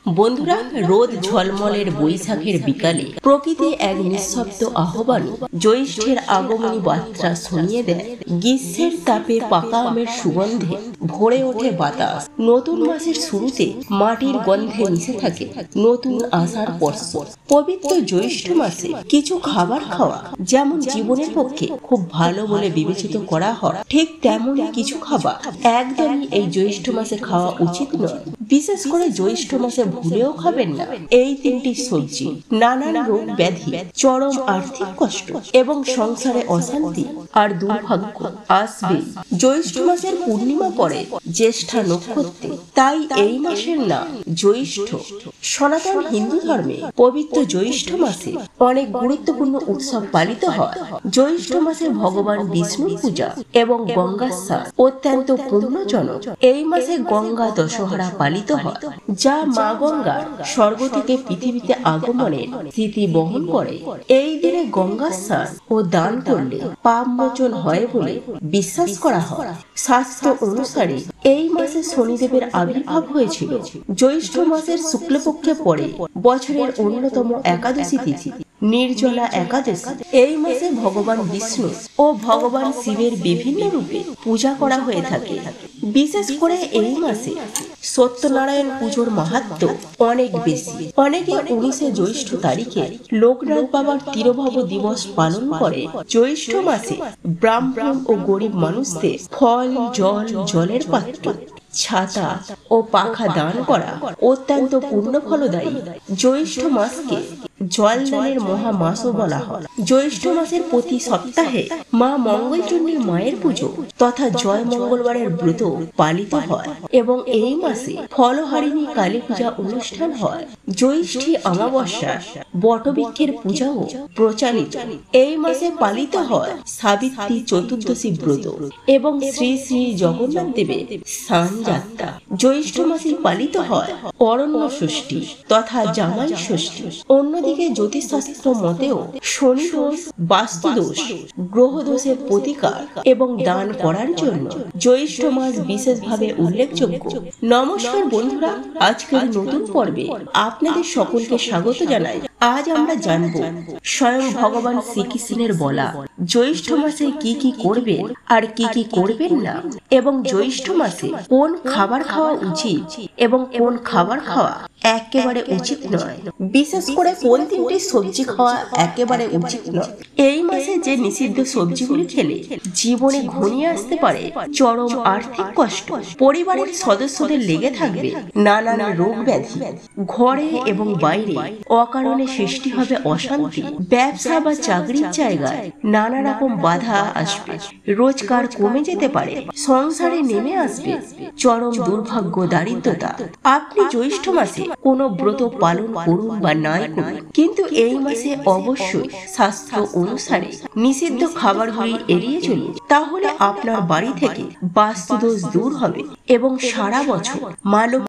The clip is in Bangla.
বন্ধুরা, রোদ ঝলমলের বৈশাখের বিকালে প্রকৃতি এক নিঃশব্দ আহ্বান জ্যৈষ্ঠের আগমনী বার্তা শুনিয়ে দেয়। গ্রীষ্মের তাপে পাকা আমের সুগন্ধে ভরে ওঠে বাতাস। নতুন মাসের শুরুতে মাটির গন্ধে মিশে থাকে নতুন আশার স্পর্শ। পবিত্র জ্যৈষ্ঠ মাসে কিছু খাবার খাওয়া যেমন জীবনের পক্ষে খুব ভালো বলে বিবেচিত করা হয়, ঠিক তেমনই কিছু খাবার একদমই এই জ্যৈষ্ঠ মাসে খাওয়া উচিত নয়। বিশেষ করে জ্যৈষ্ঠ মাসে ভুলেও খাবেন না এই তিনটি সবজি। নানান রোগ ব্যাধি, চরম আর্থিক কষ্ট এবং সংসারে অশান্তি আর দুর্ভাগ্য আসবে। জ্যৈষ্ঠ মাসের পূর্ণিমা পড়ে জ্যেষ্ঠা নক্ষত্রে, তাই এই মাসের নাম জ্যৈষ্ঠ। সনাতন হিন্দু ধর্মে পবিত্র জ্যৈষ্ঠ মাসে অনেক গুরুত্বপূর্ণ উৎসব পালিত হয়। জ্যৈষ্ঠ মাসে ভগবান বিষ্ণুর পূজা এবং গঙ্গা স্নান অত্যন্ত পুণ্যজনক। এই মাসে গঙ্গা দশহরা পালিত হয়, যা মা গঙ্গার স্বর্গ থেকে পৃথিবীতে আগমনের স্মৃতি বহন করে। এই দিনে গঙ্গা স্নান ও দান করলে পাপ মোচন হয় বলে বিশ্বাস করা হয়। শাস্ত্র অনুসারে এই মাসে শনিদেবের আবির্ভাব হয়েছিল। জ্যৈষ্ঠ মাসের শুক্লপক্ষে পড়ে বছরের অন্যতম একাদশী তিথি নির্জলা একাদশী। এই মাসে ভগবান বিষ্ণু ও ভগবান শিবের বিভিন্ন রূপে পূজা করা হয়ে থাকে। বিশেষ করে এই মাসে সত্যনারায়ণ পুজোর মাহাত্ম্য অনেক বেশি। অনেকে 19শে জ্যৈষ্ঠ তারিখে লোকনাথ বাবার তিরোভাব দিবস পালন করে। জ্যৈষ্ঠ মাসে ব্রাহ্মণ ও গরিব মানুষদের ফল, জলের পাত্র, ছাতা ও পাখা দান করা অত্যন্ত পুণ্য ফলদায়ী। জ্যৈষ্ঠ মাসকে জল দানের মহা মাসও বলা হয়। জ্যৈষ্ঠ মাসের প্রতি সপ্তাহে মা মঙ্গলচণ্ডী মায়ের পুজো তথা জয় মঙ্গলবারের ব্রত পালিত হয় এবং এই মাসে ফলহারিণী কালী পূজা অনুষ্ঠান হয়। জ্যৈষ্ঠী অমাবস্যা বটবৃক্ষের পূজাও প্রচলিত। এই মাসে পালিত হয় সাবিত্রী চতুর্দশী ব্রত এবং শ্রী শ্রী জগন্নাথ দেবের স্নান যাত্রা। জ্যৈষ্ঠ মাসে পালিত হয় অরণ্য ষষ্ঠী তথা জামাই ষষ্ঠী। অন্যদিকে জ্যোতিষশাস্ত্র মতেও শনি দোষ, বাস্তু দোষ, গ্রহ দোষের প্রতিকার এবং দান করার জন্য জ্যৈষ্ঠ মাস বিশেষভাবে উল্লেখযোগ্য। নমস্কার বন্ধুরা, আজকের নতুন পর্বে আপনাদের সকলকে স্বাগত জানাই। আজ আমরা জানব স্বয়ং ভগবান শ্রীকৃষ্ণের বলা জ্যৈষ্ঠ মাসে কি কি করবেন আর কি কি করবেন না, এবং জ্যৈষ্ঠ মাসে কোন খাবার খাওয়া উচিত এবং কোন খাবার খাওয়া একেবারে উচিত নয়। বিশেষ করে কোন তিনটি সবজি খাওয়া একেবারে উচিত নয়। এই মাসে যে নিষিদ্ধ সবজিগুলি খেলে জীবনে ঘনিয়ে আসতে পারে চরম আর্থিক কষ্ট, পরিবারের সদস্যদের লেগে থাকবে নানান রোগ ব্যাধি, ঘরে এবং বাইরে অকারণে সৃষ্টি হবে অশান্তি, ব্যবসা বা চাকরির জায়গায় নানা রকম বাধা আসবে, রোজগার কমে যেতে পারে, সংসারে নেমে আসবে চরম দুর্ভাগ্য, দারিদ্রতা। আপনি জ্যৈষ্ঠ মাসে কোনো ব্রত পালন করুন বা নাই করুন, কিন্তু এই মাসে অবশ্যই শাস্ত্র অনুসারে নিষিদ্ধ খাবারগুলি এড়িয়ে চলুন। তাহলে আপনার বাড়ি থেকে বাস্তুদোষ দূর হবে এবং সারা বছর মা